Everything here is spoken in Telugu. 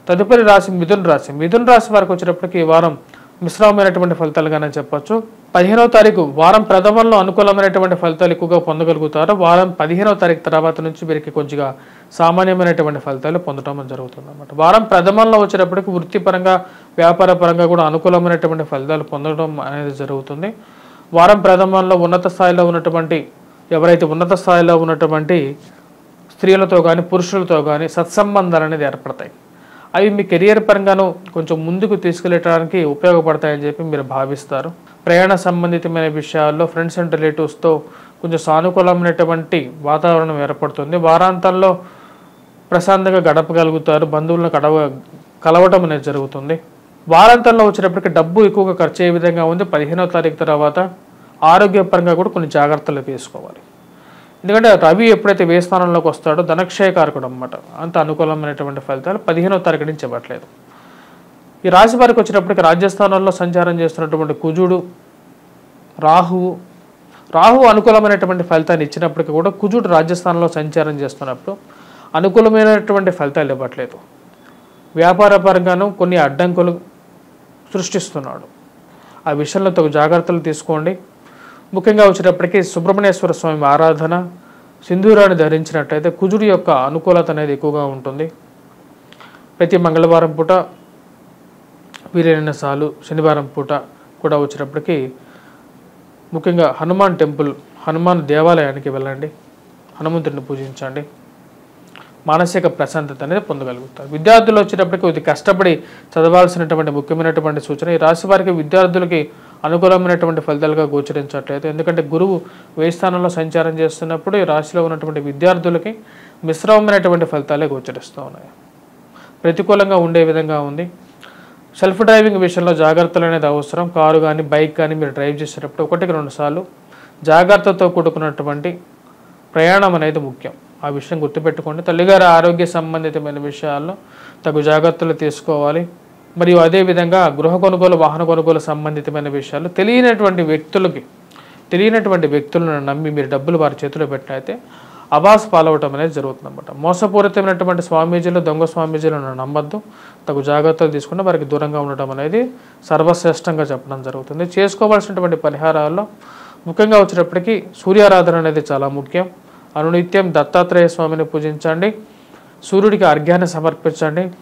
తదుపరి రాశి మిథున రాశి. మిథున రాశి వారికి వచ్చేటప్పటికి ఈ వారం మిశ్రమమైనటువంటి ఫలితాలుగానే చెప్పొచ్చు. 15వ తారీఖు వారం ప్రథమంలో అనుకూలమైనటువంటి ఫలితాలు ఎక్కువగా పొందగలుగుతారు. వారం 15వ తారీఖు తర్వాత నుంచి వీరికి కొంచెంగా సామాన్యమైనటువంటి ఫలితాలు పొందడం జరుగుతుంది అన్నమాట. వారం ప్రథమంలో వచ్చేటప్పటికి వృత్తిపరంగా వ్యాపార పరంగా కూడా అనుకూలమైనటువంటి ఫలితాలు పొందడం అనేది జరుగుతుంది. వారం ప్రథమంలో ఉన్నత స్థాయిలో ఉన్నటువంటి ఎవరైతే ఉన్నత స్థాయిలో ఉన్నటువంటి స్త్రీలతో కానీ పురుషులతో కానీ సత్సంబంధాలు అనేది ఏర్పడతాయి. అవి మీ కెరియర్ పరంగాను కొంచెం ముందుకు తీసుకెళ్ళడానికి ఉపయోగపడతాయని చెప్పి మీరు భావిస్తారు. ప్రయాణ సంబంధితమైన విషయాల్లో ఫ్రెండ్స్ అండ్ రిలేటివ్స్తో కొంచెం సానుకూలమైనటువంటి వాతావరణం ఏర్పడుతుంది. వారాంతంలో ప్రశాంతంగా గడపగలుగుతారు. బంధువులను కలవటం అనేది జరుగుతుంది. వారాంతంలో వచ్చేటప్పటికి డబ్బు ఎక్కువగా ఖర్చు అయ్యే విధంగా ఉంది. 15వ తారీఖు తర్వాత ఆరోగ్యపరంగా కూడా కొన్ని జాగ్రత్తలు తీసుకోవాలి. ఎందుకంటే రవి ఎప్పుడైతే వ్యయ స్థానంలోకి వస్తాడో ధనక్షయకారకుడు అన్నమాట. అంత అనుకూలమైనటువంటి ఫలితాలు 15వ తారీఖు నుంచి ఇవ్వట్లేదు. ఈ రాశి వారికి వచ్చినప్పటికీ రాజ్యస్థానంలో సంచారం చేస్తున్నటువంటి కుజుడు, రాహు అనుకూలమైనటువంటి ఫలితాన్ని ఇచ్చినప్పటికీ కూడా కుజుడు రాజ్యస్థానంలో సంచారం చేస్తున్నప్పుడు అనుకూలమైనటువంటి ఫలితాలు ఇవ్వట్లేదు. వ్యాపార పరంగాను కొన్ని అడ్డంకులు సృష్టిస్తున్నాడు. ఆ విషయంలో తగు జాగ్రత్తలు తీసుకోండి. ముఖ్యంగా వచ్చేటప్పటికీ సుబ్రహ్మణ్యేశ్వర స్వామి ఆరాధన, సింధూరాన్ని ధరించినట్లయితే కుజుడి యొక్క అనుకూలత అనేది ఎక్కువగా ఉంటుంది. ప్రతి మంగళవారం పూట వీలైన సార్లు శనివారం పూట కూడా వచ్చేటప్పటికి ముఖ్యంగా హనుమాన్ టెంపుల్, హనుమాన్ దేవాలయానికి వెళ్ళండి, హనుమంతుడిని పూజించండి. మానసిక ప్రశాంతత అనేది పొందగలుగుతారు. విద్యార్థులు వచ్చేటప్పటికి ఇది కష్టపడి చదవాల్సినటువంటి ముఖ్యమైనటువంటి సూచన. ఈ రాశి వారికి విద్యార్థులకి అనుకూలమైనటువంటి ఫలితాలుగా గోచరించట్లేదు. ఎందుకంటే గురువు వ్యయ స్థానంలో సంచారం చేస్తున్నప్పుడు ఈ రాశిలో ఉన్నటువంటి విద్యార్థులకి మిశ్రమమైనటువంటి ఫలితాలే గోచరిస్తూ ఉన్నాయి. ప్రతికూలంగా ఉండే విధంగా ఉంది. సెల్ఫ్ డ్రైవింగ్ విషయంలో జాగ్రత్తలు అనేది అవసరం. కారు కానీ బైక్ కానీ మీరు డ్రైవ్ చేసేటప్పుడు 1-2 సార్లు జాగ్రత్తతో కూడుకున్నటువంటి ప్రయాణం అనేది ముఖ్యం. ఆ విషయం గుర్తుపెట్టుకోండి. తల్లిగారి ఆరోగ్య సంబంధితమైన విషయాల్లో తగు జాగ్రత్తలు తీసుకోవాలి. మరియు అదేవిధంగా గృహ కొనుగోలు, వాహన కొనుగోలు సంబంధితమైన విషయాలు తెలియనటువంటి వ్యక్తులను నమ్మి మీరు డబ్బులు వారి చేతిలో పెట్టినైతే అవాస్ పాలవటం అనేది జరుగుతుంది అన్నమాట. మోసపూరితమైనటువంటి స్వామీజీలు, దొంగ స్వామీజీలను నమ్మద్దు. తగు జాగ్రత్తలు తీసుకుంటే వారికి దూరంగా ఉండటం అనేది సర్వశ్రేష్టంగా చెప్పడం జరుగుతుంది. చేసుకోవాల్సినటువంటి పరిహారాల్లో ముఖ్యంగా వచ్చేటప్పటికి సూర్యారాధన అనేది చాలా ముఖ్యం. అనునిత్యం దత్తాత్రేయ స్వామిని పూజించండి. సూర్యుడికి అర్ఘ్యాన్ని సమర్పించండి.